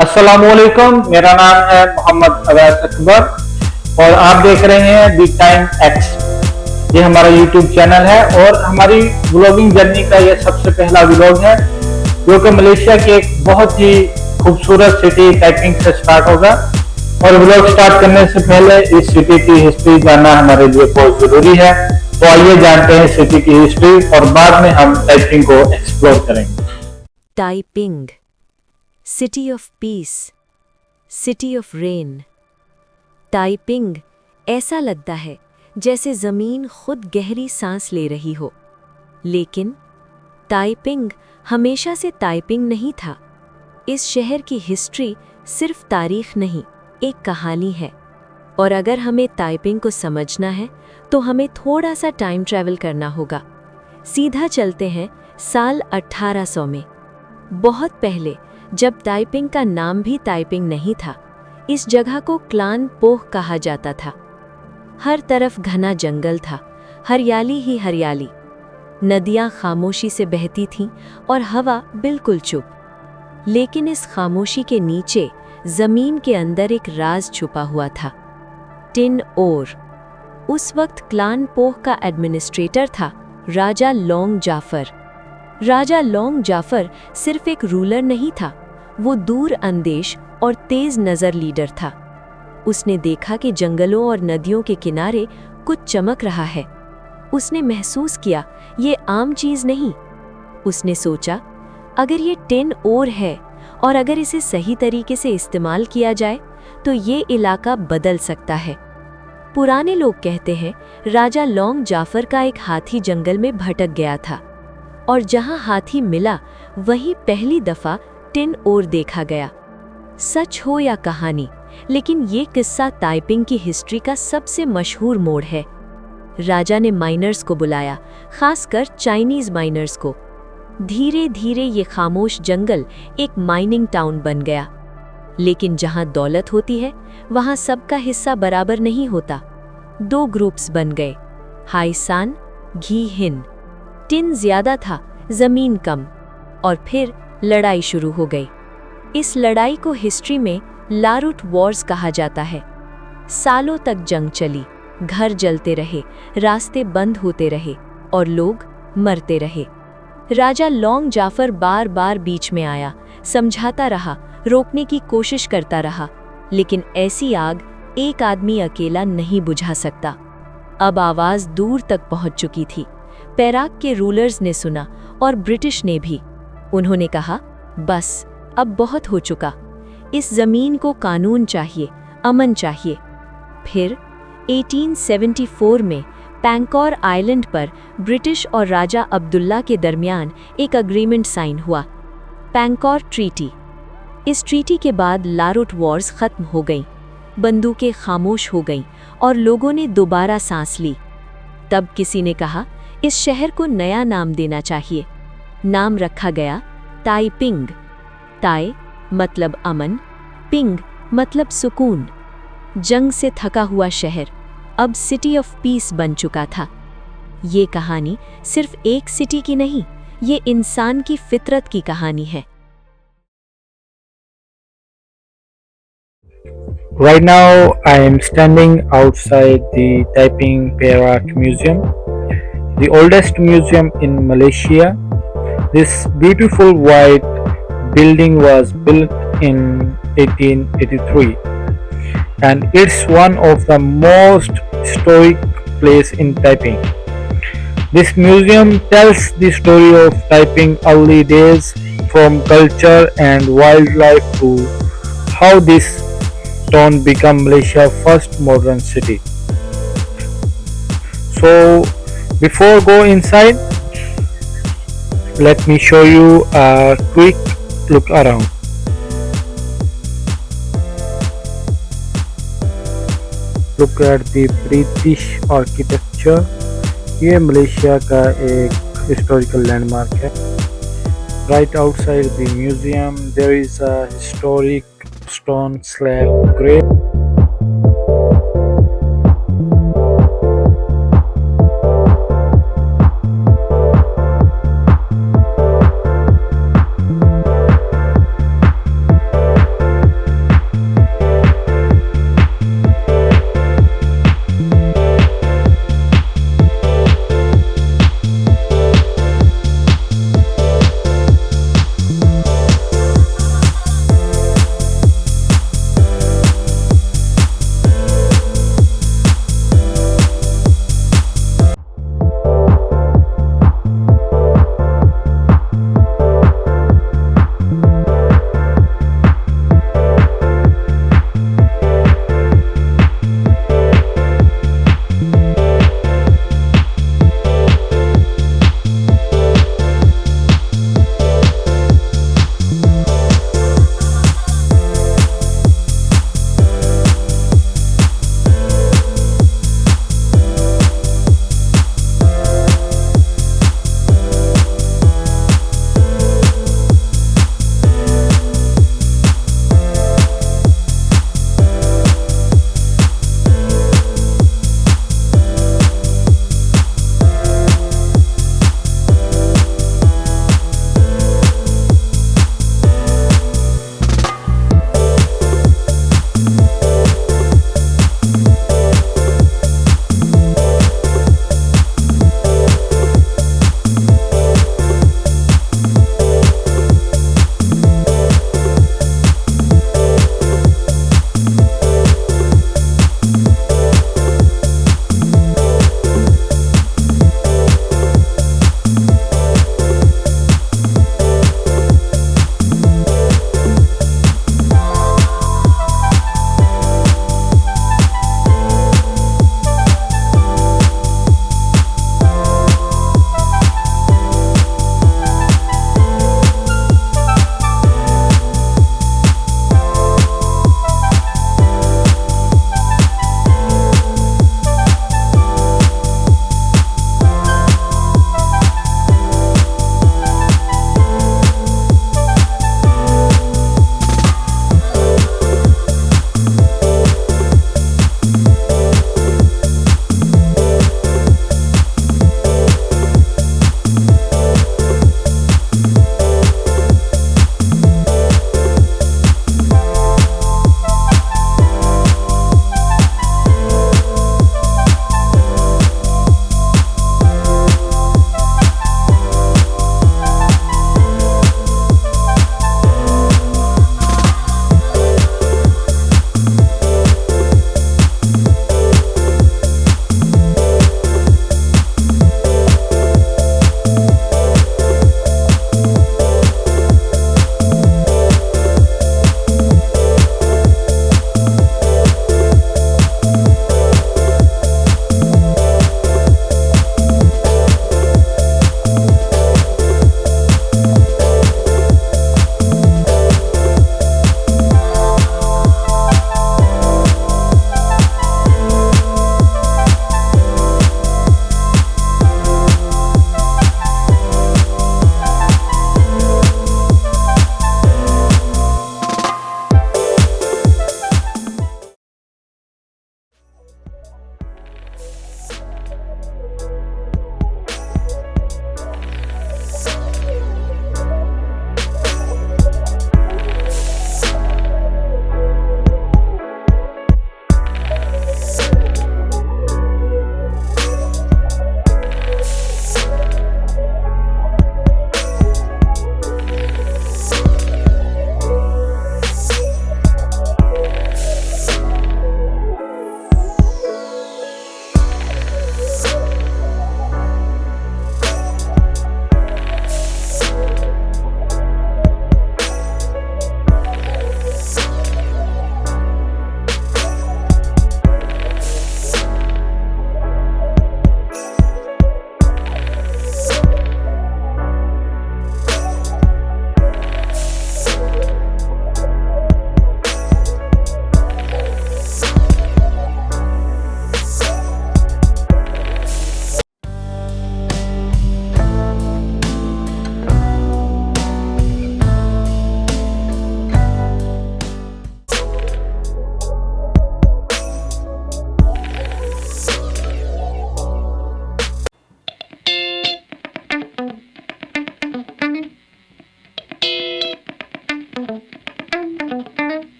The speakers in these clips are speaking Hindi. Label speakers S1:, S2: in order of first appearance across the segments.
S1: अस्सलामुअलैकुम। मेरा नाम है मोहम्मद अवैस अकबर और आप देख रहे हैं दी टाइम एक्स। ये हमारा यूट्यूब चैनल है और हमारी व्लॉगिंग जर्नी का ये सबसे पहला व्लॉग है जो कि मलेशिया की एक बहुत ही खूबसूरत सिटी टाइपिंग से स्टार्ट होगा। और व्लॉग स्टार्ट करने से पहले इस सिटी की हिस्ट्री जानना हमारे लिए बहुत जरूरी है। तो आइए जानते हैं सिटी की हिस्ट्री और बाद में हम टाइपिंग को एक्सप्लोर करेंगे।
S2: Typing, city of peace, city of rain. Typing ऐसा लगता है जैसे ज़मीन खुद गहरी सांस ले रही हो, लेकिन टाइपिंग हमेशा से टाइपिंग नहीं था। इस शहर की हिस्ट्री सिर्फ तारीख नहीं, एक कहानी है। और अगर हमें टाइपिंग को समझना है तो हमें थोड़ा सा टाइम ट्रैवल करना होगा। सीधा चलते हैं साल 1800 में। बहुत पहले, जब टाइपिंग का नाम भी टाइपिंग नहीं था, इस जगह को क्लान पोह कहा जाता था। हर तरफ घना जंगल था, हरियाली ही हरियाली। नदियां खामोशी से बहती थीं और हवा बिल्कुल चुप। लेकिन इस खामोशी के नीचे जमीन के अंदर एक राज छुपा हुआ था, टिन ओर। उस वक्त क्लान पोह का एडमिनिस्ट्रेटर था राजा लोंग जाफर। राजा लोंग जाफर सिर्फ एक रूलर नहीं था, वो दूर अंदेश और तेज नज़र लीडर था। उसने देखा कि जंगलों और नदियों के किनारे कुछ चमक रहा है। उसने महसूस किया ये आम चीज़ नहीं। उसने सोचा, अगर ये टिन ओर है और अगर इसे सही तरीके से इस्तेमाल किया जाए तो ये इलाका बदल सकता है। पुराने लोग कहते हैं राजा लोंग जाफर का एक हाथी जंगल में भटक गया था और जहां हाथी मिला वहीं पहली दफा टिन ओर देखा गया। सच हो या कहानी, लेकिन ये किस्सा टाइपिंग की हिस्ट्री का सबसे मशहूर मोड़ है। राजा ने माइनर्स को बुलाया, खासकर चाइनीज माइनर्स को। धीरे धीरे ये खामोश जंगल एक माइनिंग टाउन बन गया। लेकिन जहां दौलत होती है वहां सबका हिस्सा बराबर नहीं होता। दो ग्रुप्स बन गए, हाईसान, घी हिन। टिन ज्यादा था, जमीन कम। और फिर लड़ाई शुरू हो गई। इस लड़ाई को हिस्ट्री में लारूट वॉर्स कहा जाता है। सालों तक जंग चली, घर जलते रहे, रास्ते बंद होते रहे और लोग मरते रहे। राजा लोंग जाफर बार बार बीच में आया, समझाता रहा, रोकने की कोशिश करता रहा, लेकिन ऐसी आग एक आदमी अकेला नहीं बुझा सकता। अब आवाज दूर तक पहुंच चुकी थी। पेराक के रूलर्स ने सुना और ब्रिटिश ने भी। उन्होंने कहा, बस अब बहुत हो चुका। इस जमीन को कानून चाहिए, अमन चाहिए। फिर 1874 में पैंकोर आइलैंड पर ब्रिटिश और राजा अब्दुल्ला के दरमियान एक अग्रीमेंट साइन हुआ, पैंकोर ट्रीटी। इस ट्रीटी के बाद लारूट वॉर्स खत्म हो गईं, बंदूकें खामोश हो गईं और लोगों ने दोबारा सांस ली। तब किसी ने कहा, इस शहर को नया नाम देना चाहिए। नाम रखा गया टाइपिंग। टाई मतलब अमन, पिंग मतलब सुकून। जंग से थका हुआ शहर अब सिटी ऑफ पीस बन चुका था। ये कहानी सिर्फ एक सिटी की नहीं, ये इंसान की फितरत की कहानी है।
S1: Right now, I am standing outside the Taiping Perak Museum, the oldest museum in Malaysia. This beautiful white building was built in 1883, and it's one of the most historic places in Taiping. This museum tells the story of Taiping early days, from culture and wildlife to how this town became Malaysia's first modern city. So before go inside, let me show you a quick look around. Look at the British architecture. ये मलेशिया का एक historical landmark है. Right outside the museum, there is a historic stone slab grave.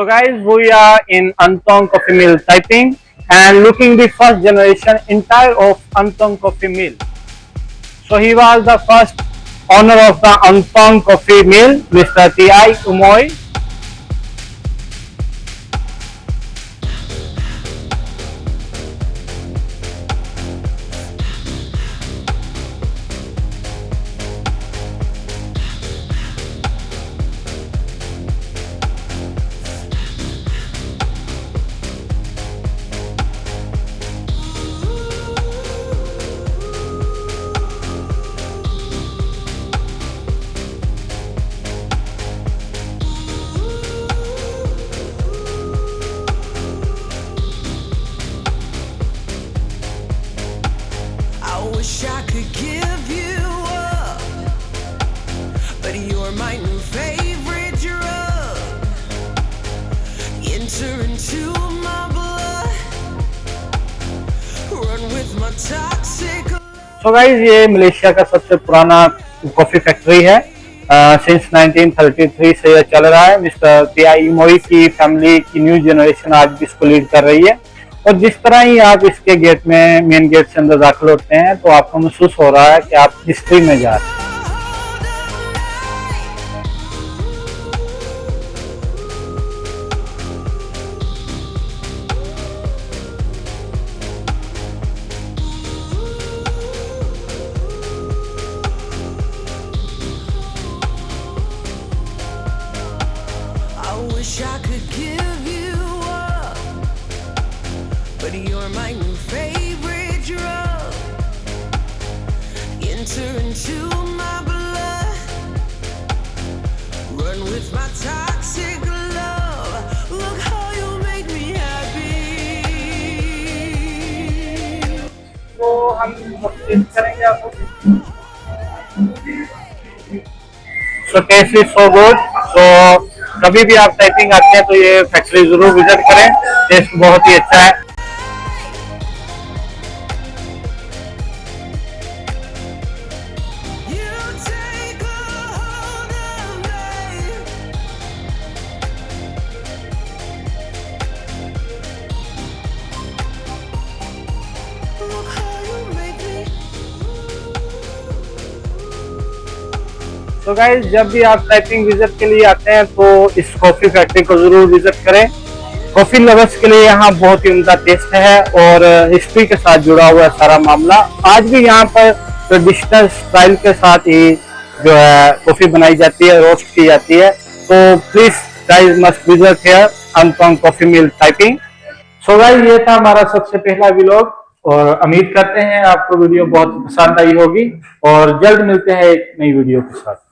S1: guys, we are in Antong Coffee Mill Taiping and looking the first generation entire of Antong Coffee Mill. So he was the first owner of the Antong Coffee Mill, Mr. T.I. Umoy.
S3: I wish I could give you up, but you're my new favorite drug. Enter into my blood, run with my toxic.
S1: So guys, ये मलेशिया का सबसे पुराना कॉफी फैक्ट्री है। सिंस 1933 से यह चल रहा है। मिस्टर टीआई मोई की फैमिली की न्यू जनरेशन आज भी इसको लीड कर रही है। और जिस तरह ही आप इसके गेट में, मेन गेट से अंदर दाखिल होते हैं, तो आपको महसूस हो रहा है कि आप हिस्ट्री में जा रहे हैं।
S3: I wish I could give you up, but you're my new favorite drug. Enter into my blood, run with my toxic love. Look how you make me happy.
S1: तो हम टेस्ट करेंगे आपको। सो टेस्ट इज सो गुड। सो कभी भी आप टाइपिंग आते हैं तो ये फैक्ट्री जरूर विजिट करें। टेस्ट बहुत ही अच्छा है।
S3: You take a hold of me. Look how you make me.
S1: तो गाइस, जब भी आप टाइपिंग विजिट के लिए आते हैं तो इस कॉफी फैक्ट्री को जरूर विजिट करें। कॉफी लवर्स के लिए यहाँ बहुत ही उम्दा टेस्ट है और हिस्ट्री के साथ जुड़ा हुआ है सारा मामला। आज भी यहाँ पर ट्रेडिशनल स्टाइल के साथ ही जो है कॉफी बनाई जाती है, रोस्ट की जाती है। तो please guys must visit here अंतोंग coffee mill typing. So guys, ये था हमारा सबसे पहला व्लॉग और उम्मीद करते हैं आपको वीडियो बहुत पसंद आई होगी और जल्द मिलते हैं एक नई वीडियो के साथ।